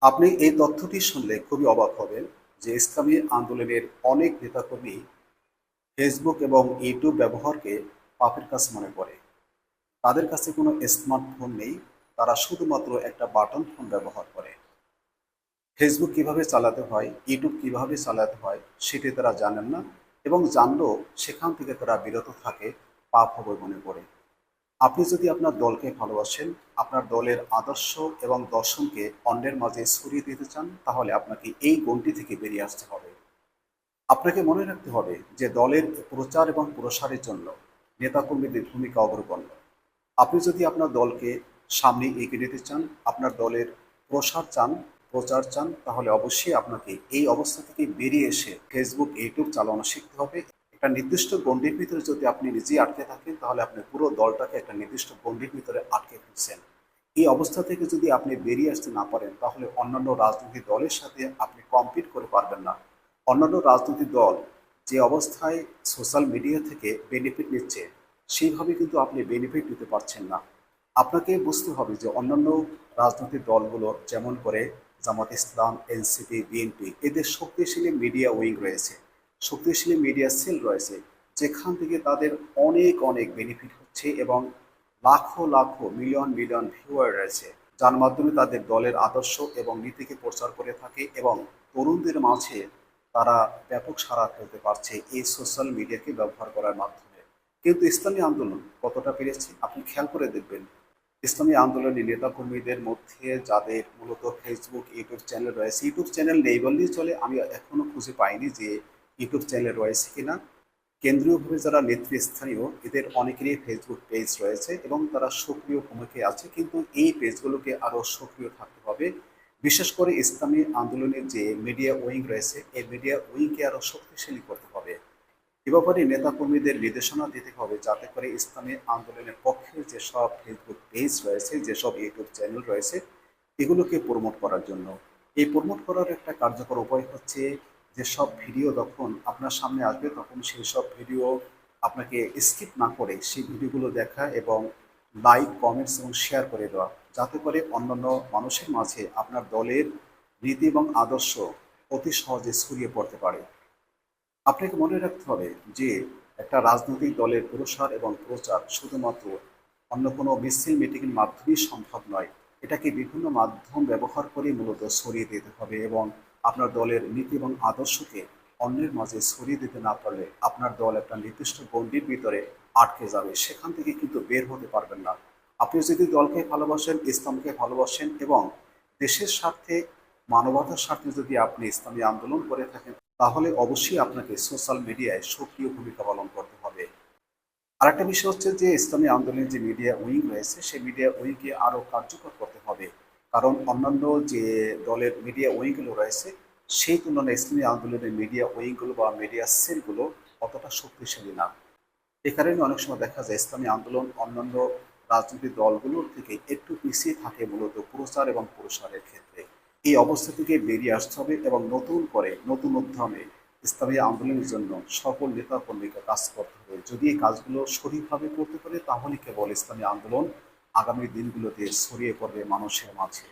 আপনি এই তথ্যটি শুনলে খুবই অবাক হবেন যে ইসলামী আন্দোলনের অনেক নেতাকর্মী ফেসবুক এবং ইউটিউব ব্যবহারকে পাপের কাজ মনে করে। তাদের কাছে কোনো স্মার্টফোন নেই, তারা শুধুমাত্র একটা বাটন ফোন ব্যবহার করে। ফেসবুক কিভাবে চালাতে হয়, ইউটিউব কিভাবে চালাতে হয় সেটি তারা জানেন না, এবং জানলেও সেখান থেকে তারা বিরত থাকে পাপ হবে মনে করে। আপনি যদি আপনার দলকে ভালোবাসেন, আপনার দলের আদর্শ এবং দর্শনকে অন্যের মাঝে ছড়িয়ে দিতে চান, তাহলে আপনাকে এই গণ্ডি থেকে বেরিয়ে আসতে হবে। আপনাকে মনে রাখতে হবে যে দলের প্রচার এবং প্রসারের জন্য নেতাকর্মীদের ভূমিকা অগ্রগণ্য। আপনি যদি আপনার দলকে সামনে এগিয়ে নিতে চান, আপনার দলের প্রসার চান, প্রচার চান, তাহলে অবশ্যই আপনাকে এই অবস্থা থেকে বেরিয়ে এসে ফেসবুক, ইউটিউব চালানো শিখতে হবে। একটা নির্দিষ্ট গণ্ডির ভিতরে যদি আপনি নিজেই আটকে থাকেন, তাহলে আপনি পুরো দলটাকে একটা নির্দিষ্ট গণ্ডির ভিতরে আটকে ফেলছেন। এই অবস্থা থেকে যদি আপনি বেরিয়ে আসতে না পারেন, তাহলে অন্যান্য রাজনৈতিক দলের সাথে আপনি কম্পিট করে পারবেন না। অন্যান্য রাজনৈতিক দল যে অবস্থায় সোশ্যাল মিডিয়া থেকে বেনিফিট নিচ্ছে, সেইভাবে কিন্তু আপনি বেনিফিট নিতে পারছেন না। আপনাকে বুঝতে হবে যে অন্যান্য রাজনৈতিক দলগুলো যেমন করে জামাত ইসলাম, এনসিপি, বিএনপি, এদের শক্তিশালী মিডিয়া উইং রয়েছে, শক্তিশালী মিডিয়া সেল রয়েছে, যেখান থেকে তাদের অনেক অনেক বেনিফিট হচ্ছে, এবং লাখো লাখো মিলিয়ন মিলিয়ন ভিউয়ার রয়েছে, যার মাধ্যমে তাদের দলের আদর্শ এবং নীতিকে প্রচার করে থাকে, এবং তরুণদের মাঝে তারা ব্যাপক সাড়া ফেলতে পারছে এই সোশ্যাল মিডিয়াকে ব্যবহার করার মাধ্যমে। কিন্তু ইসলামী আন্দোলন কতটা পেরেছে আপনি খেয়াল করে দেখবেন। ইসলামী আন্দোলনের নেতাকর্মীদের মধ্যে যাদের মূলত ফেসবুক, ইউটিউব চ্যানেল রয়েছে, ইউটিউব চ্যানেল নেই বললেই চলে, আমি এখনো খুঁজে পাইনি যে ইউটিউব চ্যানেল রয়েছে কিনা। কেন্দ্রীয়ভাবে যারা নেতৃস্থানীয়, এদের অনেকেরই ফেসবুক পেজ রয়েছে এবং তারা সক্রিয় ভূমিকায় আছে, কিন্তু এই পেজগুলোকে আরও সক্রিয় থাকতে হবে। বিশেষ করে ইসলামী আন্দোলনের যে মিডিয়া উইং রয়েছে, এই মিডিয়া উইংকে আরও শক্তিশালী করতে হবে। এ ব্যাপারে নেতাকর্মীদের নির্দেশনা দিতে হবে, যাতে করে ইসলামী আন্দোলনের পক্ষে যেসব ফেসবুক পেজ রয়েছে, যেসব ইউটিউব চ্যানেল রয়েছে, এগুলোকে প্রমোট করার জন্য। এই প্রমোট করার একটা কার্যকর উপায় হচ্ছে, যেসব ভিডিও যখন আপনার সামনে আসবে, তখন সেই সব ভিডিও আপনাকে স্কিপ না করে সেই ভিডিওগুলো দেখা, এবং লাইক, কমেন্টস এবং শেয়ার করে দেওয়া, যাতে করে অন্যান্য মানুষের মাঝে আপনার দলের নীতি এবং আদর্শ অতি সহজে ছড়িয়ে পড়তে পারে। আপনাকে মনে রাখতে হবে যে একটা রাজনৈতিক দলের প্রসার এবং প্রচার শুধুমাত্র অন্য কোনো মিছিল মিটিংয়ের মাধ্যমেই সম্ভব নয়। এটাকে বিভিন্ন মাধ্যম ব্যবহার করে মূলত ছড়িয়ে দিতে হবে, এবং আপনার দলের নীতি এবং আদর্শকে অন্যের মাঝে ছড়িয়ে দিতে না পারলে আপনার দল একটা নির্দিষ্ট গণ্ডির ভিতরে আটকে যাবে, সেখান থেকে কিন্তু বের হতে পারবেন না। আপনি যদি দলকে ভালোবাসেন, ইসলামকে ভালোবাসেন, এবং দেশের স্বার্থে, মানবতার স্বার্থে যদি আপনি ইসলামী আন্দোলন করে থাকেন, তাহলে অবশ্যই আপনাকে সোশ্যাল মিডিয়ায় সক্রিয় ভূমিকা পালন করতে হবে। আরেকটা বিষয় হচ্ছে যে ইসলামী আন্দোলনের যে মিডিয়া উইং রয়েছে, সেই মিডিয়া উইংকে আরও কার্যকর করতে হবে। কারণ অন্যান্য যে দলের মিডিয়া উইংগুলো রয়েছে, সেই তুলনায় ইসলামী আন্দোলনের মিডিয়া উইংগুলো বা মিডিয়া সেলগুলো অতটা শক্তিশালী না। এ কারণে অনেক সময় দেখা যায় ইসলামী আন্দোলন অন্যান্য রাজনৈতিক দলগুলোর থেকে একটু পিছিয়ে থাকে মূলত প্রচার এবং প্রসারের ক্ষেত্রে। এই অবস্থা থেকে বেরিয়ে আসতে হবে, এবং নতুন করে নতুন উদ্যমে ইসলামী আন্দোলনের জন্য সকল নেতা কর্মীকে কাজ করতে হবে। যদি এই কাজগুলো সঠিকভাবে করতে পারে, তাহলে কেবল ইসলামী আন্দোলন আগামী দিনগুলোতে ছড়িয়ে পড়বে মানুষের মাঝে।